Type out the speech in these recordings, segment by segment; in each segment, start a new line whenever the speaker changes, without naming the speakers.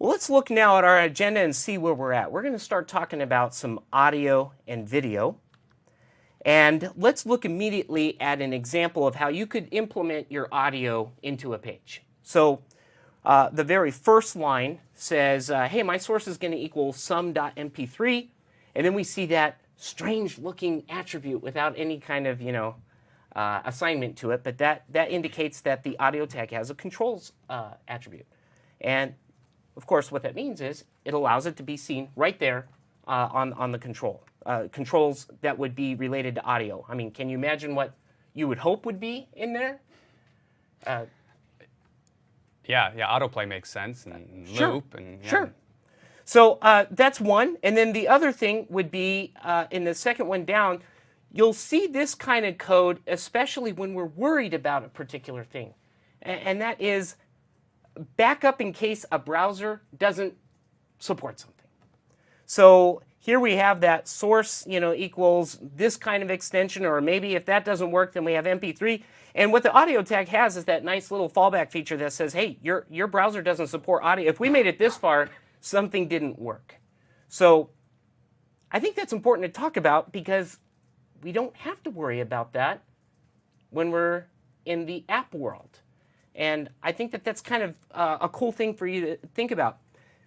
Well, let's look now at our agenda and see where we're at. We're going to start talking about some audio and video. And let's look immediately at an example of how you could implement your audio into a page. So the very first line says, hey, my source is going to equal sum.mp3. And then we see that strange looking attribute without any kind of, assignment to it. But that indicates that the audio tag has a controls attribute. And of course, what that means is it allows it to be seen right there on the controls that would be related to audio. I mean, can you imagine what you would hope would be in there?
Yeah, autoplay makes sense, and
Sure.
loop, and yeah.
Sure. So that's one, and then the other thing would be in the second one down, you'll see this kind of code, especially when we're worried about a particular thing, and that is backup in case a browser doesn't support something. So here we have that source, equals this kind of extension, or maybe if that doesn't work, then we have MP3. And what the audio tag has is that nice little fallback feature that says, hey, your browser doesn't support audio. If we made it this far, something didn't work. So I think that's important to talk about because we don't have to worry about that when we're in the app world. And I think that that's kind of a cool thing for you to think about.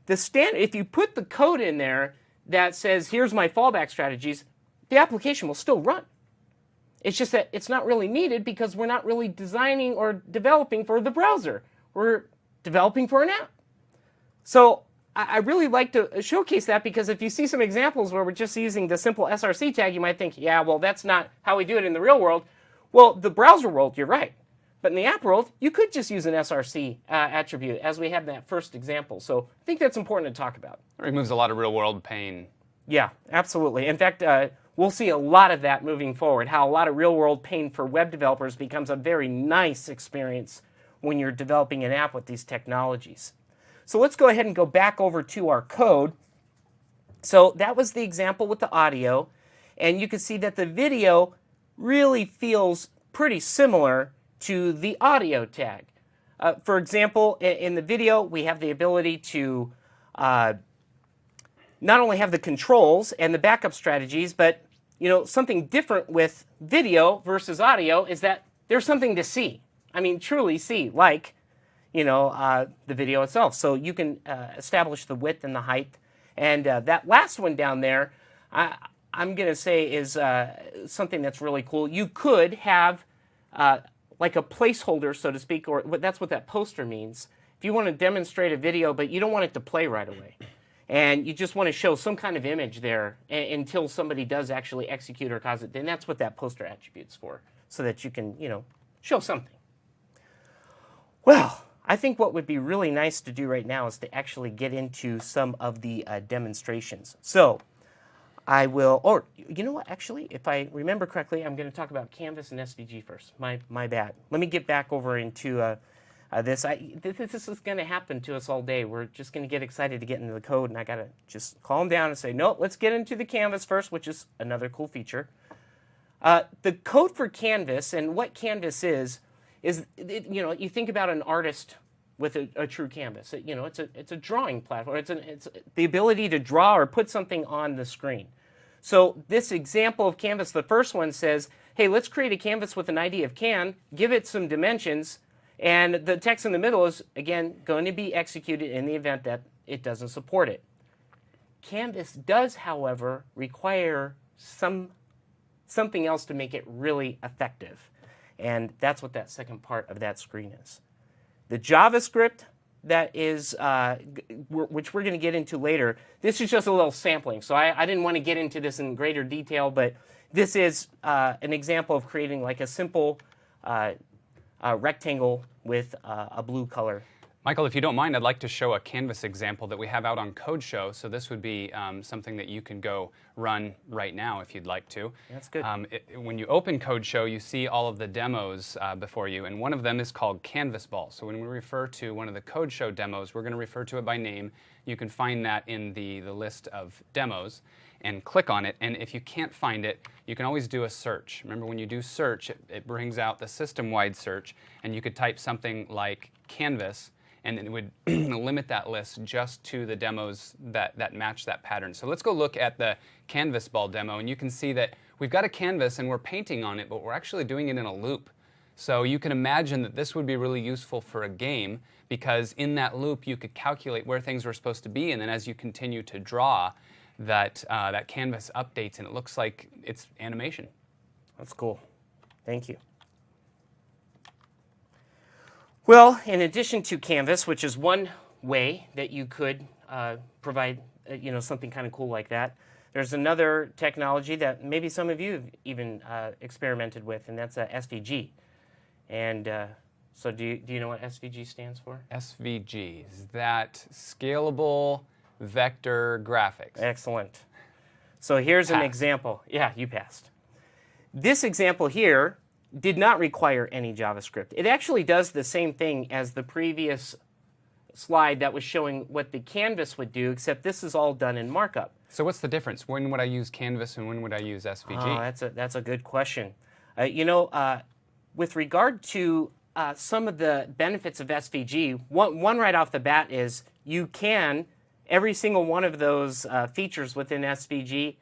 If you put the code in there that says, here's my fallback strategies, the application will still run. It's just that it's not really needed because we're not really designing or developing for the browser. We're developing for an app. So I really like to showcase that because if you see some examples where we're just using the simple SRC tag, you might think, yeah, well, that's not how we do it in the real world. Well, the browser world, you're right. But in the app world, you could just use an SRC attribute, as we had in that first example. So I think that's important to talk about.
It removes a lot of real-world pain.
Yeah, absolutely. In fact, we'll see a lot of that moving forward, how a lot of real-world pain for web developers becomes a very nice experience when you're developing an app with these technologies. So let's go ahead and go back over to our code. So that was the example with the audio. And you can see that the video really feels pretty similar to the audio tag. For example, in the video, we have the ability to not only have the controls and the backup strategies, but something different with video versus audio is that there's something to see. I mean, truly see, like the video itself. So you can establish the width and the height. And that last one down there, I'm going to say is something that's really cool. You could have like a placeholder, so to speak, or that's what that poster means. If you want to demonstrate a video, but you don't want it to play right away, and you just want to show some kind of image there until somebody does actually execute or cause it, then that's what that poster attribute's for, so that you can, show something. Well, I think what would be really nice to do right now is to actually get into some of the demonstrations. So I will, or you know what, actually, if I remember correctly, I'm going to talk about Canvas and SVG first. My bad. Let me get back over into this. This is going to happen to us all day. We're just going to get excited to get into the code, and I got to just calm down and say, no, let's get into the Canvas first, which is another cool feature. The code for Canvas and what Canvas is you think about an artist with a true canvas. It's a drawing platform. It's the ability to draw or put something on the screen. So this example of Canvas, the first one says, hey, let's create a canvas with an ID of can, give it some dimensions, and the text in the middle is, again, going to be executed in the event that it doesn't support it. Canvas does, however, require something else to make it really effective. And that's what that second part of that screen is. The JavaScript that is, which we're going to get into later, this is just a little sampling. So I didn't want to get into this in greater detail, but this is an example of creating like a simple rectangle with a blue color.
Michael, if you don't mind, I'd like to show a Canvas example that we have out on Code Show. So this would be something that you can go run right now if you'd like to.
That's good.
When you open Code Show, you see all of the demos before you, and one of them is called Canvas Ball. So when we refer to one of the Code Show demos, we're going to refer to it by name. You can find that in the list of demos and click on it. And if you can't find it, you can always do a search. Remember, when you do search, it brings out the system-wide search, and you could type something like Canvas, and it would limit that list just to the demos that match that pattern. So let's go look at the canvas ball demo, and you can see that we've got a canvas and we're painting on it, but we're actually doing it in a loop. So you can imagine that this would be really useful for a game, because in that loop you could calculate where things were supposed to be, and then as you continue to draw, that canvas updates and it looks like it's animation.
That's cool. Thank you. Well, in addition to Canvas, which is one way that you could provide something kind of cool like that, there's another technology that maybe some of you have even experimented with, and that's SVG. And so do you know what SVG stands for?
SVG, is that Scalable Vector Graphics?
Excellent. So here's an example. Yeah, you passed. This example here did not require any JavaScript. It actually does the same thing as the previous slide that was showing what the canvas would do, except this is all done in markup.
So what's the difference? When would I use Canvas and when would I use SVG?
Oh, that's a good question. With regard to some of the benefits of SVG, one right off the bat is you can, every single one of those features within SVG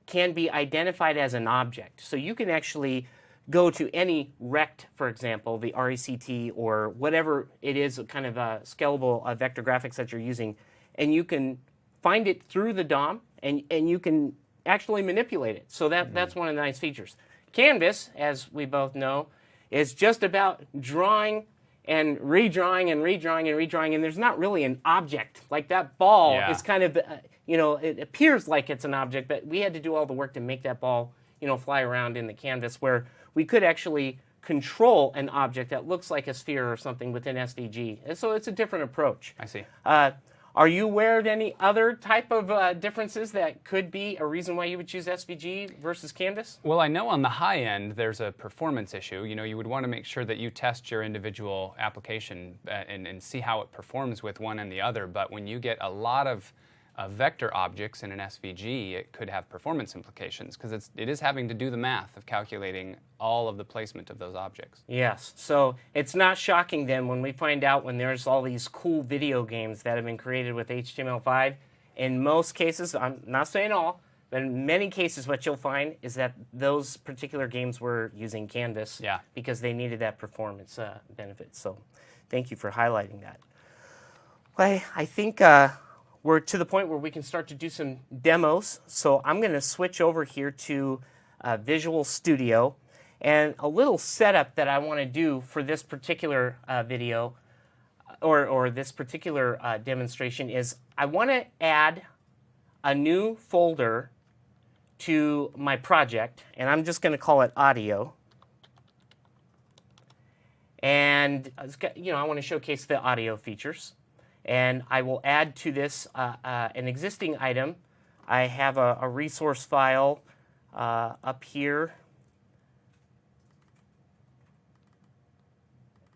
can be identified as an object. So you can actually go to any rect, for example, the RECT or whatever it is, kind of scalable vector graphics that you're using, and you can find it through the DOM, and you can actually manipulate it. So that's one of the nice features. Canvas, as we both know, is just about drawing and redrawing and redrawing and redrawing, and there's not really an object. Like that ball is kind of, it appears like it's an object, but we had to do all the work to make that ball, fly around in the canvas, where we could actually control an object that looks like a sphere or something within SVG. And so it's a different approach.
I see.
Are you aware of any other type of differences that could be a reason why you would choose SVG versus Canvas?
Well, I know on the high end there's a performance issue. You would want to make sure that you test your individual application and see how it performs with one and the other. But when you get a lot of vector objects in an SVG, it could have performance implications, because it is having to do the math of calculating all of the placement of those objects.
Yes, so it's not shocking then when we find out when there's all these cool video games that have been created with HTML5. In most cases, I'm not saying all, but in many cases what you'll find is that those particular games were using Canvas because they needed that performance benefit. So thank you for highlighting that. Well, I think we're to the point where we can start to do some demos. So I'm going to switch over here to Visual Studio. And a little setup that I want to do for this particular video or this particular demonstration is I want to add a new folder to my project, and I'm just going to call it audio. And I want to showcase the audio features. And I will add to this an existing item. I have a resource file up here.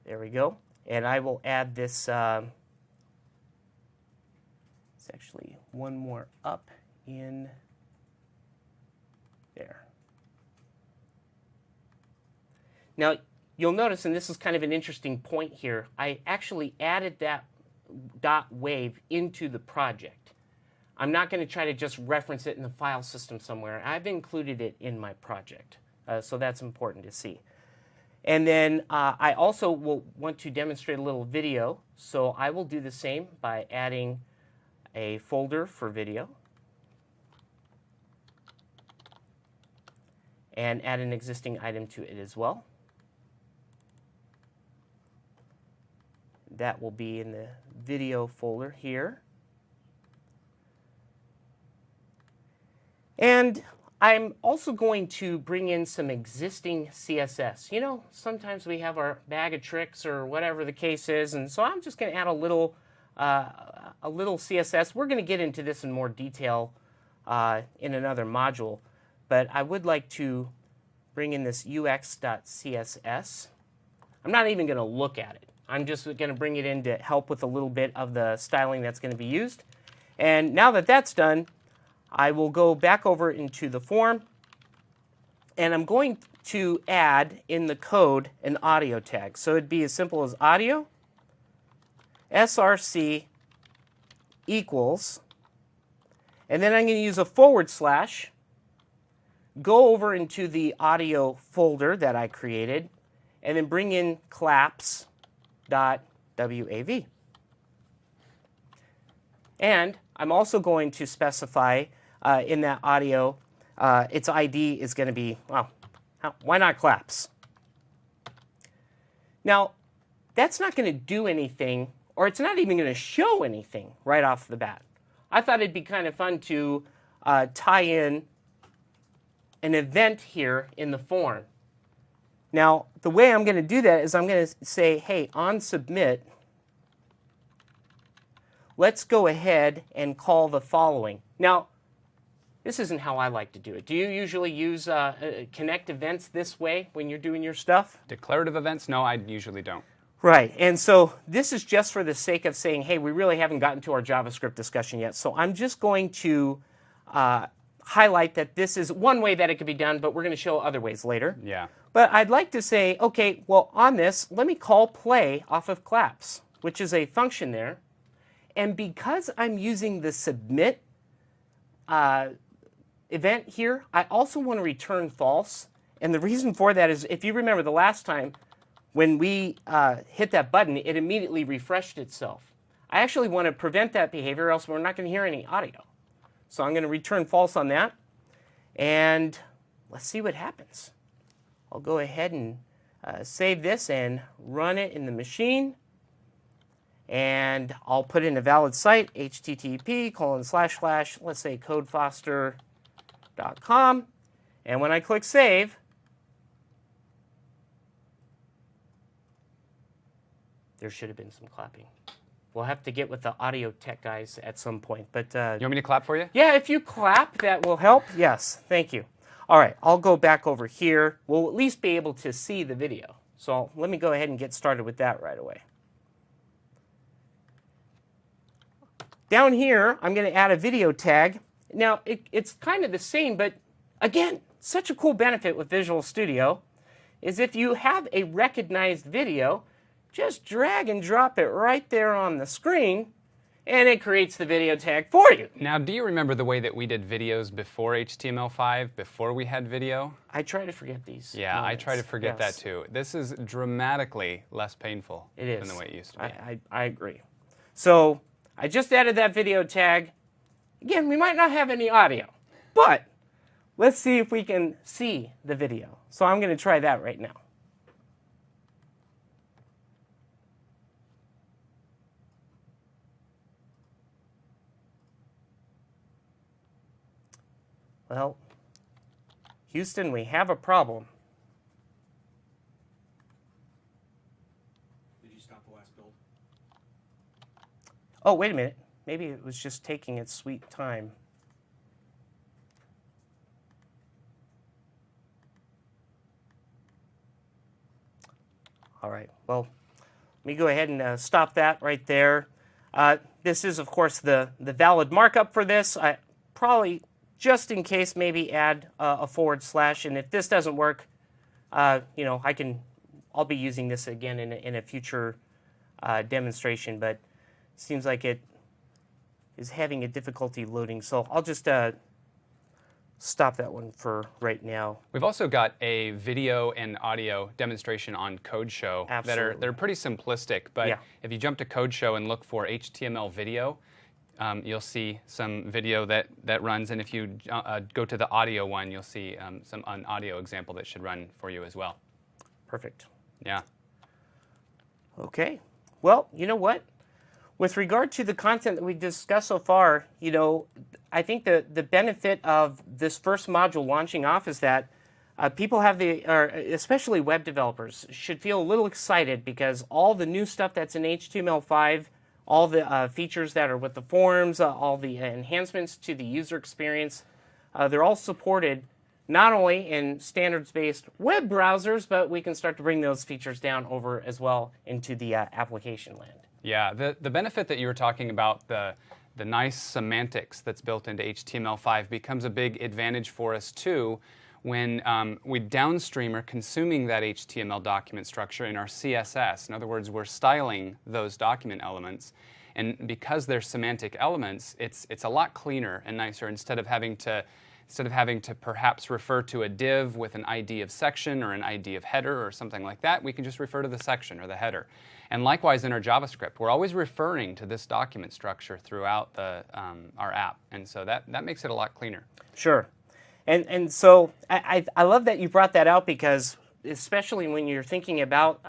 There we go. And I will add this. It's actually one more up in there. Now, you'll notice, and this is kind of an interesting point here, I actually added that .wave into the project. I'm not going to try to just reference it in the file system somewhere. I've included it in my project, so that's important to see. And then I also will want to demonstrate a little video, so I will do the same by adding a folder for video and add an existing item to it as well. That will be in the video folder here. And I'm also going to bring in some existing CSS. Sometimes we have our bag of tricks or whatever the case is, and so I'm just going to add a little CSS. We're going to get into this in more detail in another module, but I would like to bring in this ux.css. I'm not even going to look at it. I'm just going to bring it in to help with a little bit of the styling that's going to be used. And now that that's done, I will go back over into the form, and I'm going to add in the code an audio tag. So it'd be as simple as audio, src equals, and then I'm going to use a /, go over into the audio folder that I created, and then bring in claps.wav. And I'm also going to specify in that audio, its ID is going to be, well, why not claps? Now, that's not going to do anything, or it's not even going to show anything right off the bat. I thought it'd be kind of fun to tie in an event here in the form. Now, the way I'm going to do that is I'm going to say, hey, on submit, let's go ahead and call the following. Now, this isn't how I like to do it. Do you usually use connect events this way when you're doing your stuff?
Declarative events? No, I usually don't.
Right, and so this is just for the sake of saying, hey, we really haven't gotten to our JavaScript discussion yet. So I'm just going to highlight that this is one way that it could be done, but we're going to show other ways later.
Yeah.
But I'd like to say, okay, well, on this, let me call play off of claps, which is a function there. And because I'm using the submit event here, I also want to return false. And the reason for that is, if you remember the last time, when we hit that button, it immediately refreshed itself. I actually want to prevent that behavior, or else we're not going to hear any audio. So I'm going to return false on that. And let's see what happens. I'll go ahead and save this and run it in the machine. And I'll put in a valid site, http:// let's say codefoster.com. And when I click save, there should have been some clapping. We'll have to get with the audio tech guys at some point. But
you want me to clap for you?
Yeah, if you clap, that will help. Yes, thank you. All right, I'll go back over here. We'll at least be able to see the video. So let me go ahead and get started with that right away. Down here, I'm going to add a video tag. Now, it's kind of the same, but again, such a cool benefit with Visual Studio is if you have a recognized video, just drag and drop it right there on the screen, and it creates the video tag for you.
Now, do you remember the way that we did videos before HTML5, before we had video?
I try to forget these.
Yeah,
moments.
I try to forget that too. This is dramatically less painful than the way it used to be.
I agree. So I just added that video tag. Again, we might not have any audio, but let's see if we can see the video. So I'm going to try that right now. Well, Houston, we have a problem.
Did you stop the last build?
Oh, wait a minute. Maybe it was just taking its sweet time. All right, well, let me go ahead and stop that right there. This is, of course, the valid markup for this. I probably, just in case, maybe add a /, and if this doesn't work, you know, I'll be using this again in a future demonstration, but it seems like it is having a difficulty loading, so I'll just stop that one for right now.
We've also got a video and audio demonstration on Code Show.
Absolutely.
They're pretty simplistic, but
Yeah.
if you jump to Code Show and look for HTML video, you'll see some video that runs, and if you go to the audio one, you'll see an audio example that should run for you as well.
Perfect.
Yeah.
Okay. Well, you know what? With regard to the content that we discussed so far, you know, I think the benefit of this first module launching off is that people have especially web developers, should feel a little excited because all the new stuff that's in HTML5, all the features that are with the forms, all the enhancements to the user experience, they're all supported not only in standards-based web browsers, but we can start to bring those features down over as well into the application land.
Yeah, the benefit that you were talking about, the nice semantics that's built into HTML5 becomes a big advantage for us too when we downstream are consuming that HTML document structure in our CSS. In other words, we're styling those document elements. And because they're semantic elements, it's a lot cleaner and nicer instead of having to perhaps refer to a div with an ID of section or an ID of header or something like that. We can just refer to the section or the header. And likewise in our JavaScript, we're always referring to this document structure throughout our app. And so that makes it a lot cleaner.
Sure. And so I love that you brought that out, because especially when you're thinking about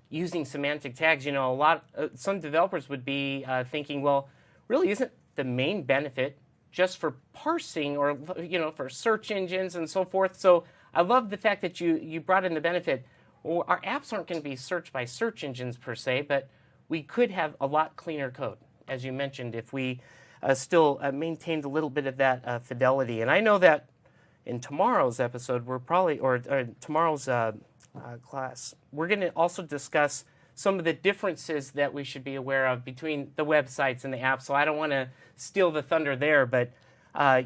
using semantic tags, you know, some developers would be thinking, well, really isn't the main benefit just for parsing or, you know, for search engines and so forth? So I love the fact that you brought in the benefit. Well, our apps aren't going to be searched by search engines per se, but we could have a lot cleaner code, as you mentioned, if we still maintained a little bit of that fidelity. And I know that in tomorrow's episode, we're probably, or tomorrow's class, we're going to also discuss some of the differences that we should be aware of between the websites and the apps. So I don't want to steal the thunder there, but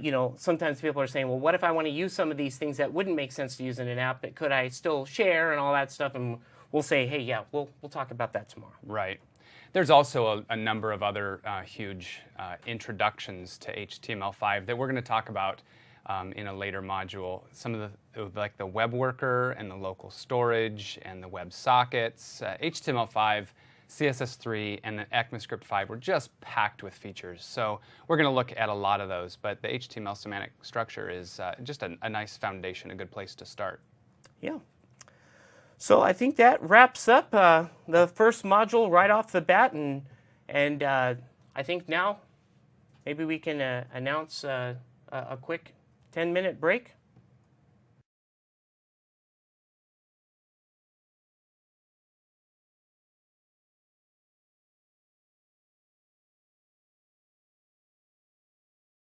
you know, sometimes people are saying, well, what if I want to use some of these things that wouldn't make sense to use in an app, but could I still share and all that stuff? And we'll say, hey, yeah, we'll talk about that tomorrow.
Right. There's also a number of other huge introductions to HTML5 that we're going to talk about in a later module. Some of like the web worker and the local storage and the web sockets. HTML5, CSS3, and the ECMAScript 5 were just packed with features. So we're going to look at a lot of those, but the HTML semantic structure is just a nice foundation, a good place to start.
Yeah. So I think that wraps up the first module right off the bat, and I think now maybe we can announce a quick 10-minute break.